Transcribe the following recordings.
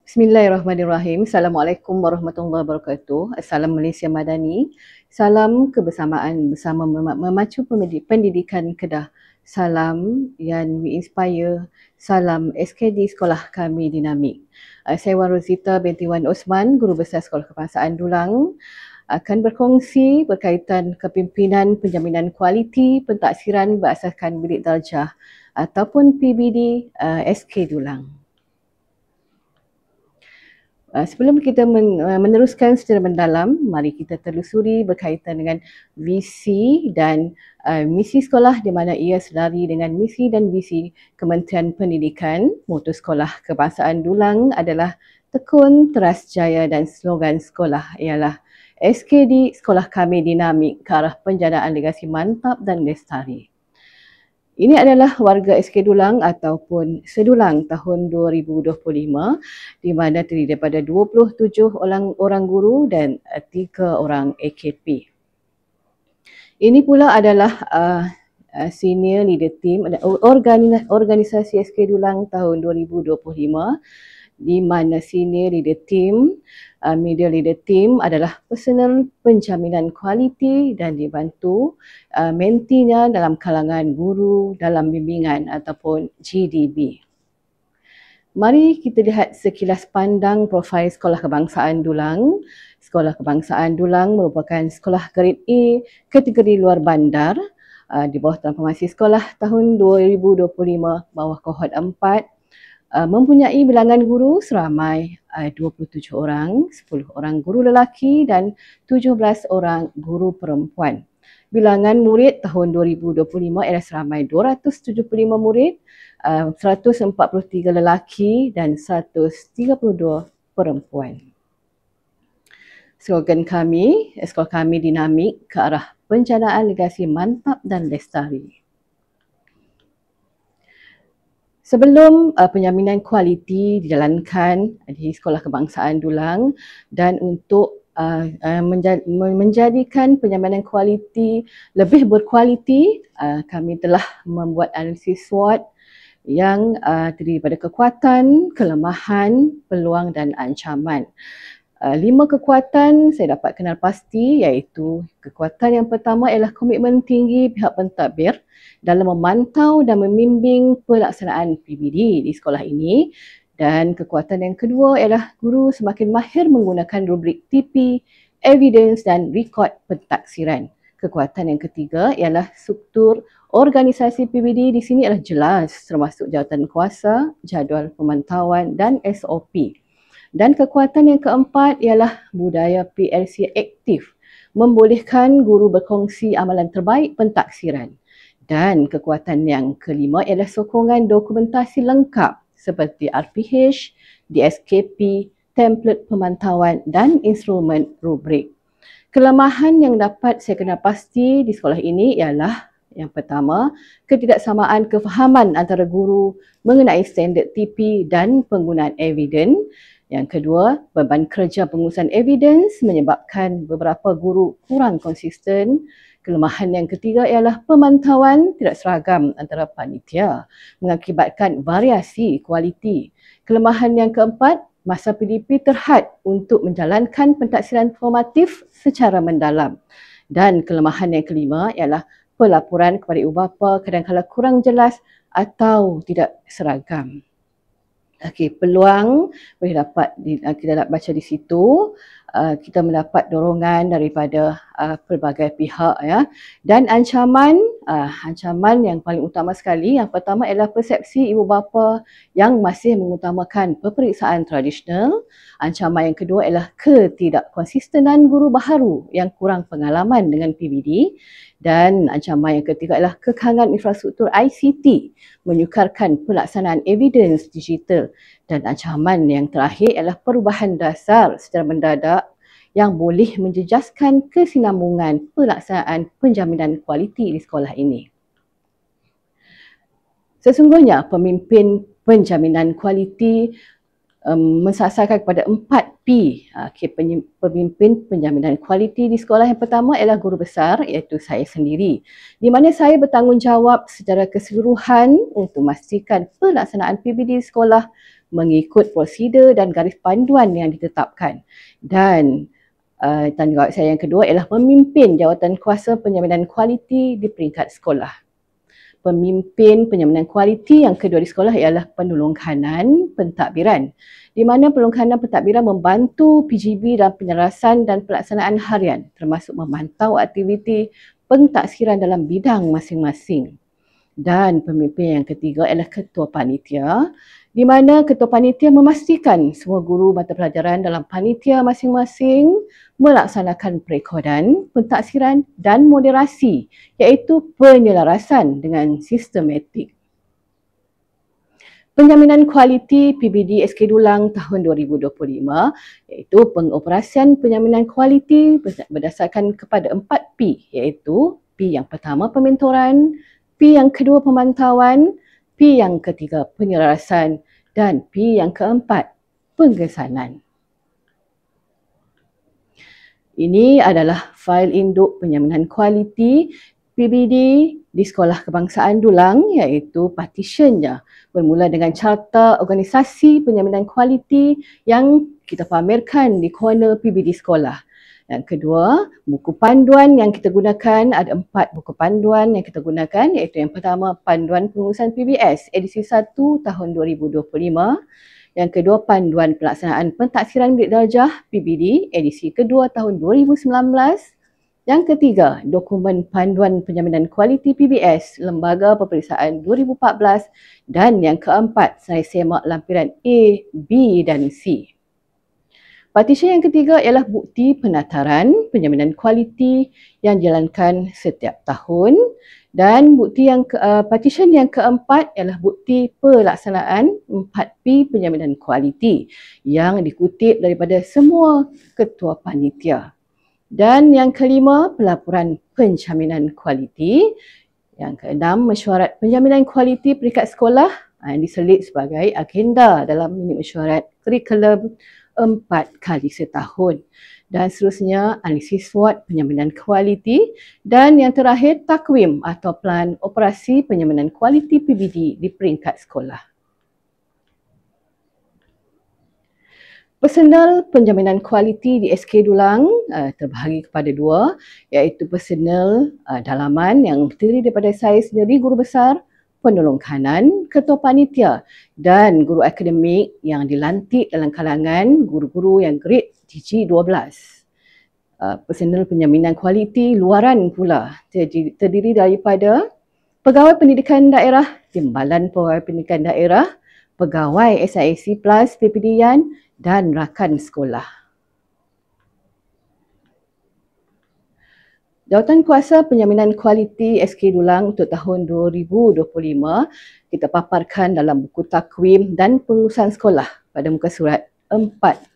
Bismillahirrahmanirrahim. Assalamualaikum warahmatullahi wabarakatuh. Salam Malaysia Madani. Salam kebersamaan bersama memacu pendidikan Kedah. Salam yang we inspire. Salam SKD Sekolah Kami Dinamik. Saya Wan Rosita binti Wan Osman, Guru Besar Sekolah Kebangsaan Dulang, akan berkongsi berkaitan kepimpinan penjaminan kualiti pentaksiran berasaskan bilik darjah ataupun PBD SK Dulang. Sebelum kita meneruskan secara mendalam, mari kita telusuri berkaitan dengan visi dan misi sekolah di mana ia selari dengan misi dan visi Kementerian Pendidikan. Moto Sekolah Kebangsaan Dulang adalah tekun, teras jaya dan slogan sekolah ialah SKD Sekolah Kami Dinamik ke arah penjanaan legasi mantap dan lestari. Ini adalah warga SK Dulang ataupun Sedulang tahun 2025 di mana terdiri daripada 27 orang guru dan 3 orang AKP. Ini pula adalah senior leader team organisasi SK Dulang tahun 2025 di mana senior leader team, middle leader team adalah personal penjaminan kualiti dan dibantu mentinya dalam kalangan guru dalam bimbingan ataupun GDB. Mari kita lihat sekilas pandang profil Sekolah Kebangsaan Dulang. Sekolah Kebangsaan Dulang merupakan sekolah grade A kategori luar bandar di bawah transformasi sekolah tahun 2025 bawah kohort 4. Mempunyai bilangan guru seramai 27 orang, 10 orang guru lelaki dan 17 orang guru perempuan. Bilangan murid tahun 2025 ialah seramai 275 murid, 143 lelaki dan 132 perempuan. Slogan kami, sekolah kami dinamik ke arah penjanaan legasi mantap dan lestari. Sebelum penjaminan kualiti dijalankan di Sekolah Kebangsaan Dulang dan untuk menjadikan penjaminan kualiti lebih berkualiti, kami telah membuat analisis SWOT yang terdiri daripada kekuatan, kelemahan, peluang dan ancaman. 5 kekuatan saya dapat kenal pasti iaitu kekuatan yang pertama ialah komitmen tinggi pihak pentadbir dalam memantau dan membimbing pelaksanaan PBD di sekolah ini, dan kekuatan yang kedua ialah guru semakin mahir menggunakan rubrik TP, evidence dan rekod pentaksiran. Kekuatan yang ketiga ialah struktur organisasi PBD di sini adalah jelas termasuk jawatan kuasa, jadual pemantauan dan SOP. Dan kekuatan yang keempat ialah budaya PLC aktif, membolehkan guru berkongsi amalan terbaik pentaksiran. Dan kekuatan yang kelima ialah sokongan dokumentasi lengkap seperti RPH, DSKP, template pemantauan dan instrumen rubrik. Kelemahan yang dapat saya kenal pasti di sekolah ini ialah yang pertama, ketidaksamaan kefahaman antara guru mengenai standard TP dan penggunaan evidence. Yang kedua, beban kerja pengurusan evidence menyebabkan beberapa guru kurang konsisten. Kelemahan yang ketiga ialah pemantauan tidak seragam antara panitia mengakibatkan variasi kualiti. Kelemahan yang keempat, masa PDP terhad untuk menjalankan pentaksiran formatif secara mendalam. Dan kelemahan yang kelima ialah pelaporan kepada ibu bapa kadang-kadang kurang jelas atau tidak seragam. Okey, peluang boleh dapat kita dapat baca di situ. Kita mendapat dorongan daripada pelbagai pihak ya. Dan ancaman yang paling utama sekali, yang pertama ialah persepsi ibu bapa yang masih mengutamakan peperiksaan tradisional. Ancaman yang kedua ialah ketidakkonsistenan guru baharu yang kurang pengalaman dengan PBD. Dan ancaman yang ketiga adalah kekangan infrastruktur ICT menyukarkan pelaksanaan evidence digital. Dan ancaman yang terakhir ialah perubahan dasar secara mendadak yang boleh menjejaskan kesinambungan pelaksanaan penjaminan kualiti di sekolah ini. Sesungguhnya pemimpin penjaminan kualiti mensasarkan kepada 4P. Pemimpin penjaminan kualiti di sekolah yang pertama ialah guru besar iaitu saya sendiri, di mana saya bertanggungjawab secara keseluruhan untuk memastikan pelaksanaan PBD di sekolah mengikut prosedur dan garis panduan yang ditetapkan. Dan tanggungjawab saya yang kedua ialah memimpin jawatan kuasa penjaminan kualiti di peringkat sekolah. Pemimpin penjaminan kualiti yang kedua di sekolah ialah penolong kanan pentadbiran, di mana penolong kanan pentadbiran membantu PGB dalam penyelarasan dan pelaksanaan harian, termasuk memantau aktiviti pentaksiran dalam bidang masing-masing. Dan pemimpin yang ketiga ialah ketua panitia, di mana ketua panitia memastikan semua guru mata pelajaran dalam panitia masing-masing melaksanakan perekodan, pentaksiran dan moderasi, iaitu penyelarasan dengan sistematik. Penjaminan kualiti PBD SK Dulang tahun 2025 iaitu pengoperasian penjaminan kualiti berdasarkan kepada 4P, iaitu P yang pertama pementoran, P yang kedua pemantauan, P yang ketiga penyelarasan dan P yang keempat pengesanan. Ini adalah fail induk penjaminan kualiti PBD di Sekolah Kebangsaan Dulang, iaitu partitionnya bermula dengan carta organisasi penjaminan kualiti yang kita pamerkan di corner PBD sekolah. Yang kedua, buku panduan yang kita gunakan, ada 4 buku panduan yang kita gunakan, iaitu yang pertama Panduan Pengurusan PBS edisi 1 tahun 2025. Yang kedua, Panduan Pelaksanaan Pentaksiran Bilik Darjah PBD edisi kedua tahun 2019. Yang ketiga, Dokumen Panduan Penjaminan Kualiti PBS Lembaga Peperiksaan 2014. Dan yang keempat, saya semak lampiran A, B dan C. Partition yang ketiga ialah bukti penataran penjaminan kualiti yang dijalankan setiap tahun, dan partition yang keempat ialah bukti pelaksanaan 4P penjaminan kualiti yang dikutip daripada semua ketua panitia. Dan yang kelima, pelaporan penjaminan kualiti. Yang keenam, mesyuarat penjaminan kualiti peringkat sekolah yang diselit sebagai agenda dalam minit mesyuarat kurikulum 4 kali setahun. Dan seterusnya, analisis SWOT penjaminan kualiti. Dan yang terakhir, takwim atau plan operasi penjaminan kualiti PBD di peringkat sekolah. Personal penjaminan kualiti di SK Dulang terbahagi kepada 2, iaitu personal dalaman yang terdiri daripada saya sendiri, guru besar, penolong kanan, ketua panitia dan guru akademik yang dilantik dalam kalangan guru-guru yang grade GG12. Personal penjaminan kualiti luaran pula terdiri daripada pegawai pendidikan daerah, timbalan pegawai pendidikan daerah, pegawai SIAC Plus PPDian dan rakan sekolah. Jawatan Kuasa Penjaminan Kualiti SK Dulang untuk tahun 2025 kita paparkan dalam buku takwim dan pengurusan sekolah pada muka surat 45.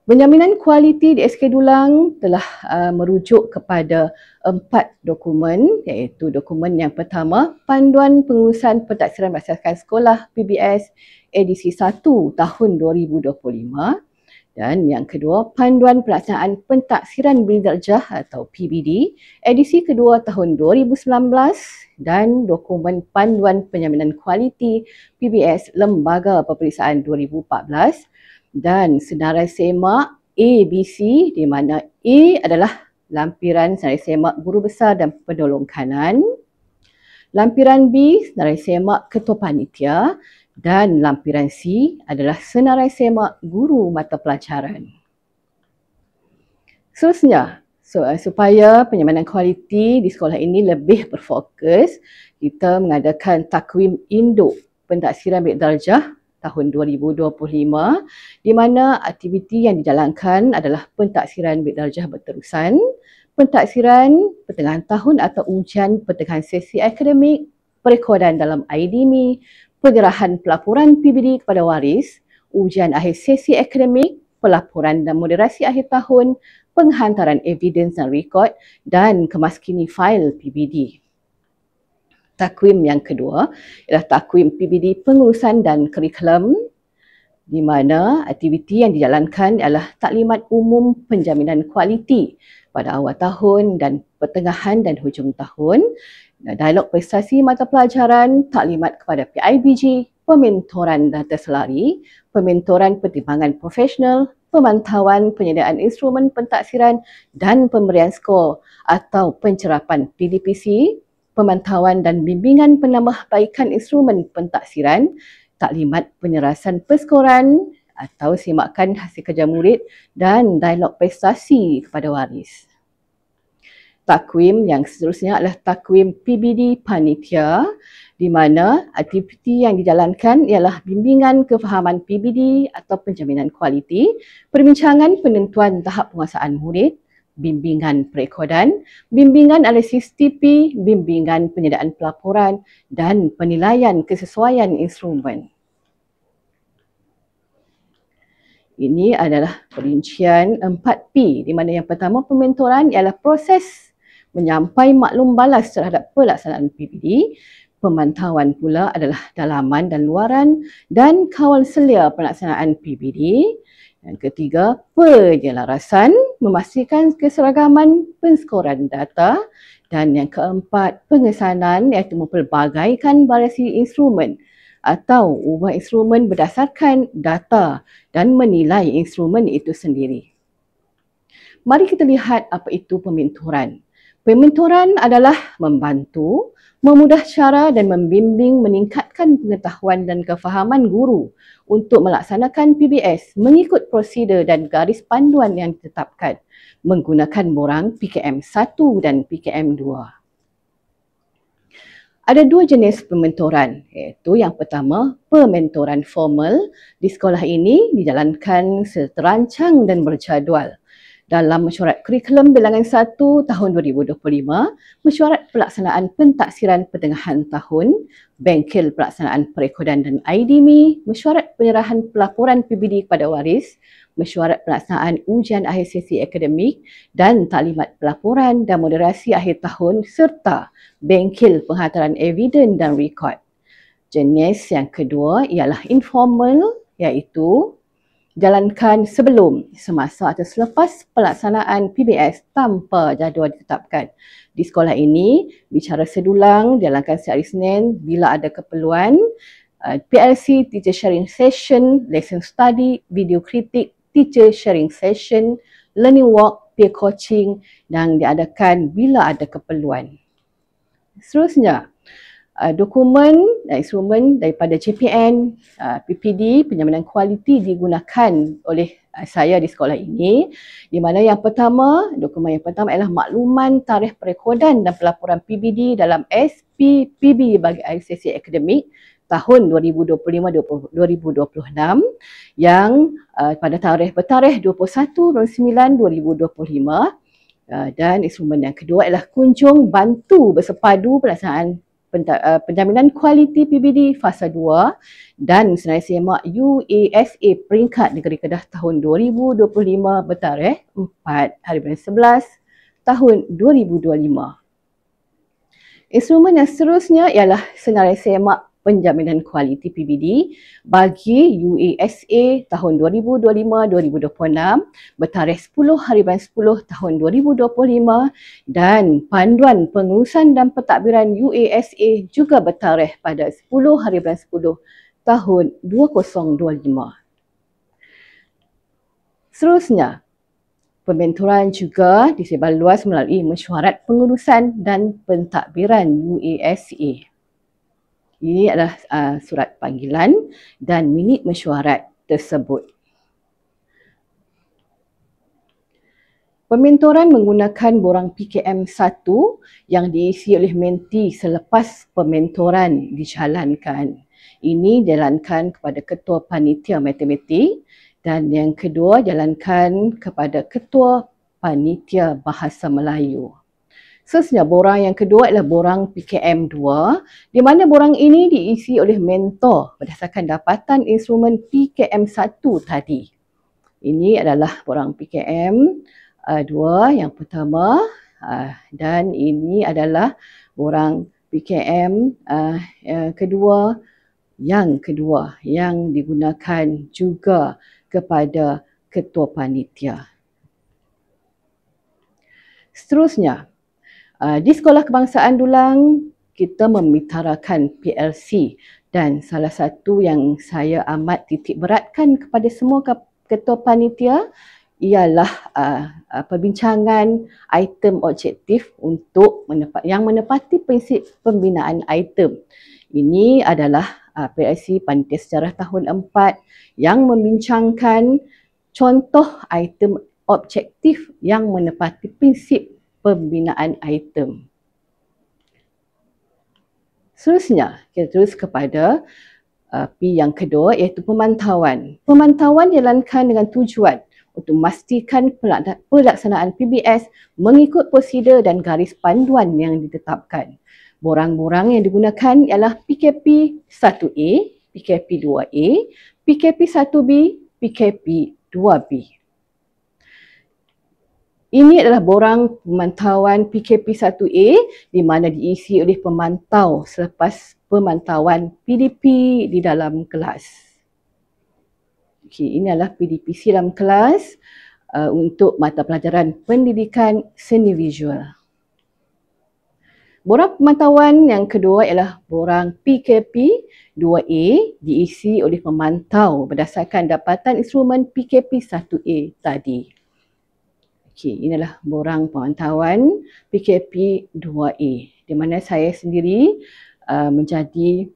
Penjaminan kualiti di SK Dulang telah merujuk kepada 4 dokumen, iaitu dokumen yang pertama, Panduan Pengurusan Pentaksiran Berdasarkan Sekolah PBS edisi 1 tahun 2025. Dan yang kedua, Panduan Pelaksanaan Pentaksiran Bilik Darjah atau PBD edisi kedua tahun 2019 dan dokumen Panduan Penjaminan Kualiti PBS Lembaga Peperiksaan 2014 dan senarai semak ABC, di mana A adalah lampiran senarai semak guru besar dan penolong kanan, lampiran B senarai semak ketua panitia, dan lampiran C adalah senarai semak guru mata pelajaran. Seterusnya, supaya penjaminan kualiti di sekolah ini lebih berfokus, kita mengadakan takwim induk pentaksiran bilik darjah tahun 2025, di mana aktiviti yang dijalankan adalah pentaksiran bilik darjah berterusan, pentaksiran pertengahan tahun atau ujian pertengahan sesi akademik, perekodan dalam IDMI, penyerahan pelaporan PBD kepada waris, ujian akhir sesi akademik, pelaporan dan moderasi akhir tahun, penghantaran evidence dan rekod dan kemaskini fail PBD. Takwim yang kedua ialah takwim PBD pengurusan dan kurikulum, di mana aktiviti yang dijalankan ialah taklimat umum penjaminan kualiti pada awal tahun dan pertengahan dan hujung tahun. dialog prestasi mata pelajaran, taklimat kepada PIBG, pementoran data selari, pementoran pertimbangan profesional, pemantauan penyediaan instrumen pentaksiran dan pemberian skor atau pencerapan PDPC, pemantauan dan bimbingan penambahbaikan instrumen pentaksiran, taklimat penyerasan perskoran atau semakan hasil kerja murid dan dialog prestasi kepada waris. Takwim yang seterusnya adalah takwim PBD Panitia, di mana aktiviti yang dijalankan ialah bimbingan kefahaman PBD atau penjaminan kualiti, perbincangan penentuan tahap penguasaan murid, bimbingan perekodan, bimbingan analisis TP, bimbingan penyediaan pelaporan dan penilaian kesesuaian instrumen. Ini adalah perincian 4P, di mana yang pertama pementoran ialah proses menyampai maklum balas terhadap pelaksanaan PBD. Pemantauan pula adalah dalaman dan luaran dan kawal selia pelaksanaan PBD. Yang ketiga, penyelarasan, memastikan keseragaman penskoran data. Dan yang keempat, pengesanan iaitu mempelbagaikan variasi instrumen atau ubah instrumen berdasarkan data dan menilai instrumen itu sendiri. Mari kita lihat apa itu pementoran. Pementoran adalah membantu, memudah cara dan membimbing meningkatkan pengetahuan dan kefahaman guru untuk melaksanakan PBS mengikut prosedur dan garis panduan yang ditetapkan menggunakan borang PKM 1 dan PKM 2. Ada dua jenis pementoran, iaitu yang pertama, pementoran formal. Di sekolah ini dijalankan seterancang dan berjadual. Dalam mesyuarat kurikulum bilangan 1 tahun 2025, mesyuarat pelaksanaan pentaksiran pertengahan tahun, bengkel pelaksanaan perekodan dan IDMI, mesyuarat penyerahan pelaporan PBD kepada waris, mesyuarat pelaksanaan ujian akhir sesi akademik dan taklimat pelaporan dan moderasi akhir tahun serta bengkel penghantaran eviden dan rekod. Jenis yang kedua ialah informal, iaitu jalankan sebelum, semasa atau selepas pelaksanaan PBS tanpa jadual ditetapkan. Di sekolah ini, bicara sedulang dijalankan setiap hari Senin bila ada keperluan, PLC, Teacher Sharing Session, Lesson Study, Video Kritik, Teacher Sharing Session, Learning Walk, Peer Coaching yang diadakan bila ada keperluan. Seterusnya, dokumen dan instrumen daripada JPN, PPD, penjaminan kualiti digunakan oleh saya di sekolah ini, di mana yang pertama, dokumen yang pertama ialah makluman tarikh perekodan dan pelaporan PBD dalam SPPB bagi akhir sesi akademik tahun 2025-2026 yang pada bertarikh 21/9/2025. Dan instrumen yang kedua ialah kunjung bantu bersepadu pelaksanaan penjaminan kualiti PBD fasa 2 dan senarai semak UASA peringkat negeri Kedah tahun 2025 bertarikh 4/11 tahun 2025. Instrumen yang seterusnya ialah senarai semak penjaminan kualiti PBD bagi UASA tahun 2025-2026 bertarikh 10/10 tahun 2025 dan panduan pengurusan dan pentadbiran UASA juga bertarikh pada 10/10 tahun 2025. Seterusnya, pementoran juga disebar luas melalui mesyuarat pengurusan dan pentadbiran UASA. Ini adalah surat panggilan dan minit mesyuarat tersebut. Pementoran menggunakan borang PKM 1 yang diisi oleh menti selepas pementoran dijalankan. Ini dijalankan kepada Ketua Panitia Matematik dan yang kedua jalankan kepada Ketua Panitia Bahasa Melayu. Seterusnya, borang yang kedua adalah borang PKM 2 di mana borang ini diisi oleh mentor berdasarkan dapatan instrumen PKM 1 tadi. Ini adalah borang PKM 2 yang pertama dan ini adalah borang PKM kedua yang digunakan juga kepada Ketua Panitia. Seterusnya, di Sekolah Kebangsaan Dulang, kita memitarakan PLC, dan salah satu yang saya amat titik beratkan kepada semua ketua panitia ialah perbincangan item objektif untuk yang menepati prinsip pembinaan item. Ini adalah PLC Panitia Sejarah tahun 4 yang membincangkan contoh item objektif yang menepati prinsip pembinaan item. Seterusnya, kita terus kepada P yang kedua, iaitu pemantauan. Pemantauan dijalankan dengan tujuan untuk memastikan pelaksanaan PBS mengikut prosedur dan garis panduan yang ditetapkan. Borang-borang yang digunakan ialah PKP 1A, PKP 2A, PKP 1B, PKP 2B. Ini adalah borang pemantauan PKP 1A di mana diisi oleh pemantau selepas pemantauan PDP di dalam kelas. Okey, ini adalah PDPC dalam kelas untuk mata pelajaran pendidikan seni visual. Borang pemantauan yang kedua ialah borang PKP 2A diisi oleh pemantau berdasarkan dapatan instrumen PKP 1A tadi. Okey, inilah borang pemantauan PKP 2A di mana saya sendiri menjadi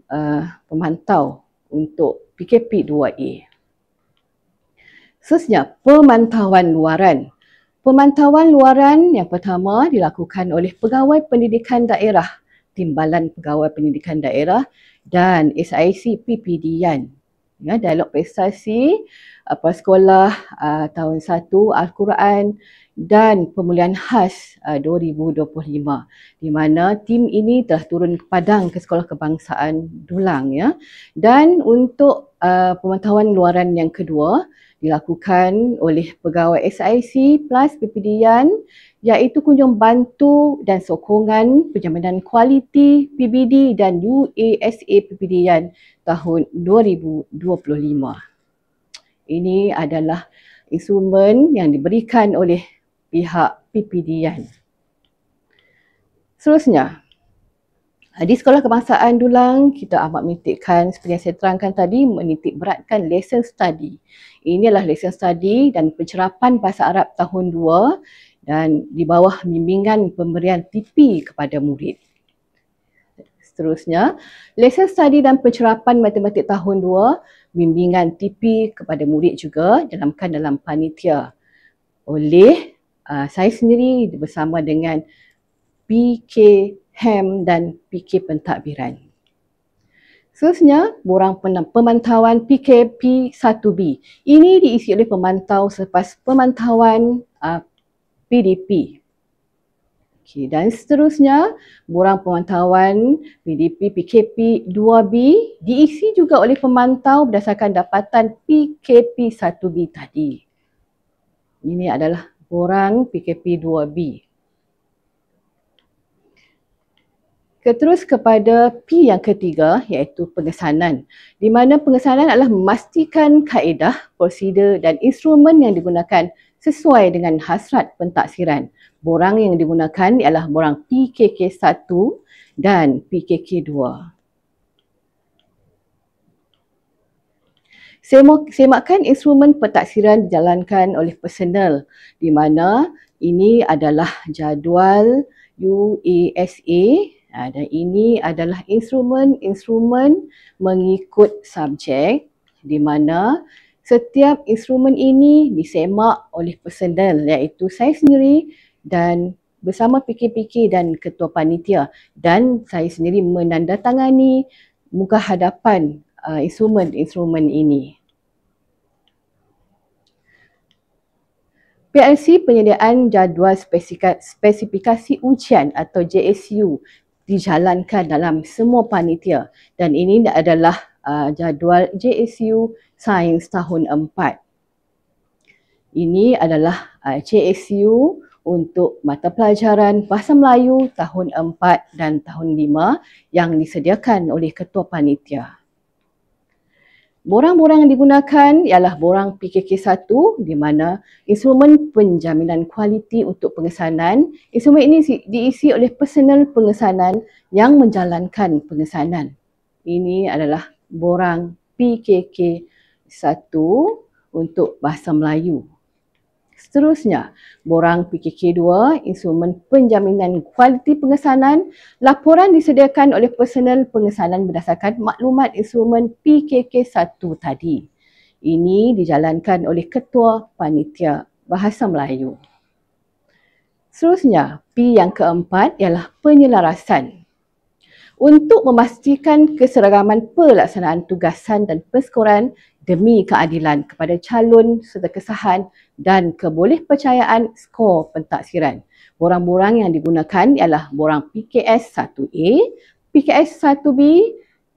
pemantau untuk PKP 2A. Seterusnya, pemantauan luaran. Pemantauan luaran yang pertama dilakukan oleh Pegawai Pendidikan Daerah, Timbalan Pegawai Pendidikan Daerah dan SIC PPDian. Ya, dialog prestasi prasekolah tahun 1 Al-Quran dan pemulihan khas 2025 di mana tim ini telah turun ke padang ke Sekolah Kebangsaan Dulang, ya. Dan untuk pemantauan luaran yang kedua dilakukan oleh pegawai SIC plus PPDian, iaitu kunjung bantu dan sokongan penjaminan kualiti PBD dan UASA PPDian tahun 2025. Ini adalah instrumen yang diberikan oleh pihak PPDian. Seterusnya, di Sekolah Kebangsaan Dulang, kita amat menitikkan, seperti yang saya terangkan tadi, menitik beratkan lesson study. Ini adalah lesson study dan pencerapan bahasa Arab tahun 2 dan di bawah bimbingan pemberian TP kepada murid. Seterusnya, lesson study dan pencerapan matematik tahun 2, bimbingan TP kepada murid juga dijalankan dalam panitia oleh saya sendiri bersama dengan PK Ham dan PK Pentadbiran. Seterusnya, borang pemantauan PKP 1B. Ini diisi oleh pemantau selepas pemantauan PDP. Okay, dan seterusnya, borang pemantauan PDP PKP 2B diisi juga oleh pemantau berdasarkan dapatan PKP 1B tadi. Ini adalah borang PKP 2B. Terus kepada P yang ketiga, iaitu pengesanan. Di mana pengesanan adalah memastikan kaedah, prosedur dan instrumen yang digunakan sesuai dengan hasrat pentaksiran. Borang yang digunakan ialah borang PKK 1 dan PKK 2. Semakan instrumen pentaksiran dijalankan oleh personel di mana ini adalah jadual UASA dan ini adalah instrumen mengikut subjek di mana setiap instrumen ini disemak oleh personel iaitu saya sendiri dan bersama PK-PK dan ketua panitia, dan saya sendiri menandatangani muka hadapan instrumen-instrumen ini. PLC penyediaan jadual spesifikasi ujian atau JSU dijalankan dalam semua panitia dan ini adalah jadual JSU Sains tahun 4. Ini adalah JSU untuk mata pelajaran Bahasa Melayu tahun 4 dan tahun 5 yang disediakan oleh ketua panitia. Borang-borang yang digunakan ialah borang PKK1 di mana instrumen penjaminan kualiti untuk pengesanan. Instrumen ini diisi oleh personal pengesanan yang menjalankan pengesanan. Ini adalah borang PKK1 untuk bahasa Melayu. Seterusnya, borang PKK2, instrumen penjaminan kualiti pengesanan. Laporan disediakan oleh personal pengesanan berdasarkan maklumat instrumen PKK1 tadi. Ini dijalankan oleh Ketua Panitia Bahasa Melayu. Seterusnya, P yang keempat ialah penyelarasan. Untuk memastikan keseragaman pelaksanaan tugasan dan perskoran demi keadilan kepada calon serta kesahan dan kebolehpercayaan skor pentaksiran. Borang-borang yang digunakan ialah borang PKS 1A, PKS 1B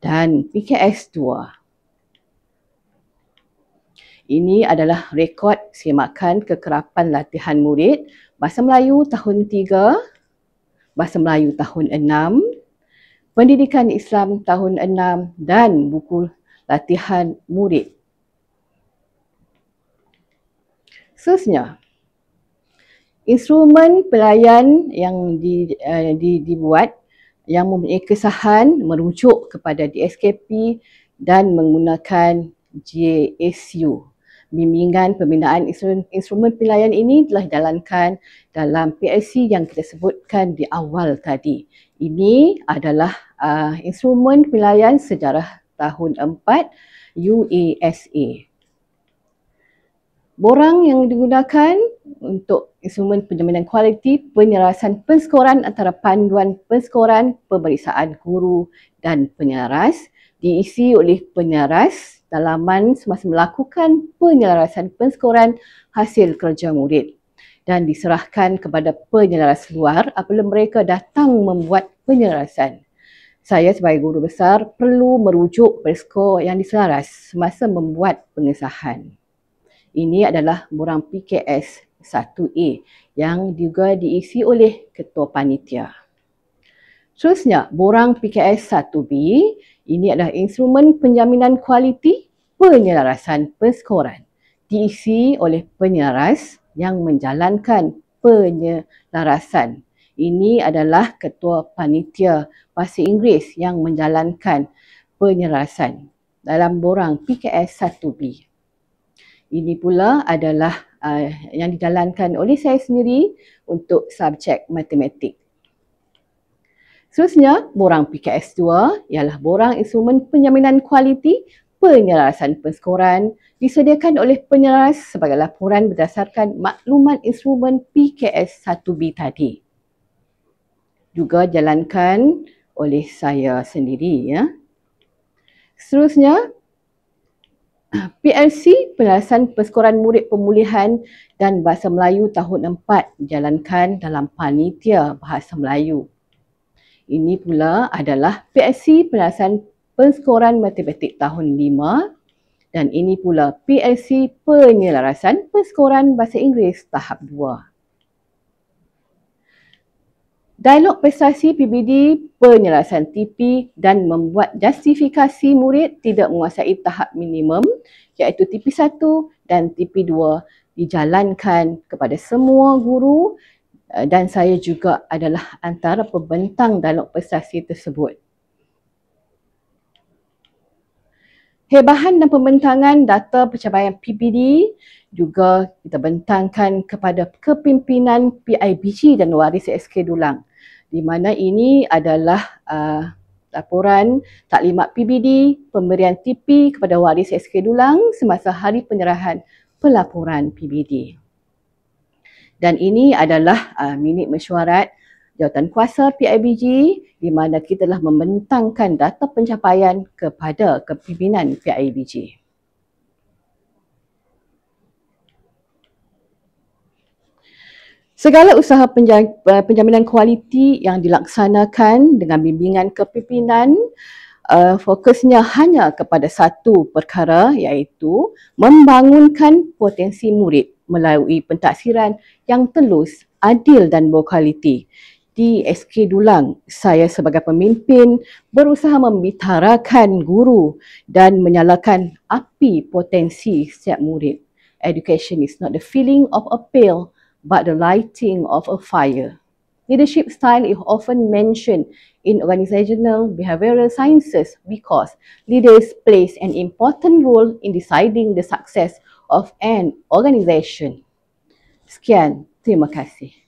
dan PKS 2. Ini adalah rekod semakan kekerapan latihan murid Bahasa Melayu tahun 3, Bahasa Melayu tahun 6, Pendidikan Islam tahun 6 dan buku latihan murid. Seterusnya, instrumen pelayan yang dibuat yang mempunyai kesahan merujuk kepada DSKP dan menggunakan JSU. Bimbingan pembinaan instrumen pelayan ini telah dijalankan dalam PLC yang kita sebutkan di awal tadi. Ini adalah instrumen pelayan sejarah tahun 4 USA. Borang yang digunakan untuk instrumen penjaminan kualiti penyelarasan penskoran antara panduan penskoran pemeriksaan guru dan penyelaras diisi oleh penyelaras dalaman semasa melakukan penyelarasan penskoran hasil kerja murid dan diserahkan kepada penyelaras luar apabila mereka datang membuat penyelarasan. Saya sebagai guru besar perlu merujuk pada skor yang diselaras semasa membuat pengesahan. Ini adalah borang PKS 1A yang juga diisi oleh Ketua Panitia. Seterusnya, borang PKS 1B, ini adalah instrumen penjaminan kualiti penyelarasan perskoran. Diisi oleh penyelaras yang menjalankan penyelarasan. Ini adalah Ketua Panitia Bahasa Inggeris yang menjalankan penyelarasan dalam borang PKS 1B. Ini pula adalah yang dijalankan oleh saya sendiri untuk subjek matematik. Seterusnya, borang PKS 2 ialah borang instrumen penjaminan kualiti penyelarasan perskoran disediakan oleh penyelaras sebagai laporan berdasarkan maklumat instrumen PKS 1B tadi. Juga jalankan oleh saya sendiri. Ya. Seterusnya, PLC penjelasan perskoran murid pemulihan dan Bahasa Melayu tahun 4 dijalankan dalam Panitia Bahasa Melayu. Ini pula adalah PLC penjelasan perskoran matematik tahun 5 dan ini pula PLC penyelarasan perskoran Bahasa Inggeris tahap 2. Dialog prestasi PBD penyelarasan TP dan membuat justifikasi murid tidak menguasai tahap minimum iaitu TP1 dan TP2 dijalankan kepada semua guru dan saya juga adalah antara pembentang dialog prestasi tersebut. Hebahan dan pembentangan data pencapaian PBD juga kita bentangkan kepada kepimpinan PIBG dan waris SK Dulang. Di mana ini adalah laporan taklimat PBD pemberian TP kepada waris SK Dulang semasa hari penyerahan pelaporan PBD. Dan ini adalah minit mesyuarat jawatankuasa PIBG di mana kita telah membentangkan data pencapaian kepada kepimpinan PIBG. Segala usaha penjaminan kualiti yang dilaksanakan dengan bimbingan kepimpinan fokusnya hanya kepada satu perkara iaitu membangunkan potensi murid melalui pentaksiran yang telus, adil dan berkualiti. Di SK Dulang, saya sebagai pemimpin berusaha membitarakan guru dan menyalakan api potensi setiap murid. Education is not the filling of a pail but the lighting of a fire. Leadership style is often mentioned in organizational behavioral sciences because leaders play an important role in deciding the success of an organization. Sekian, terima kasih.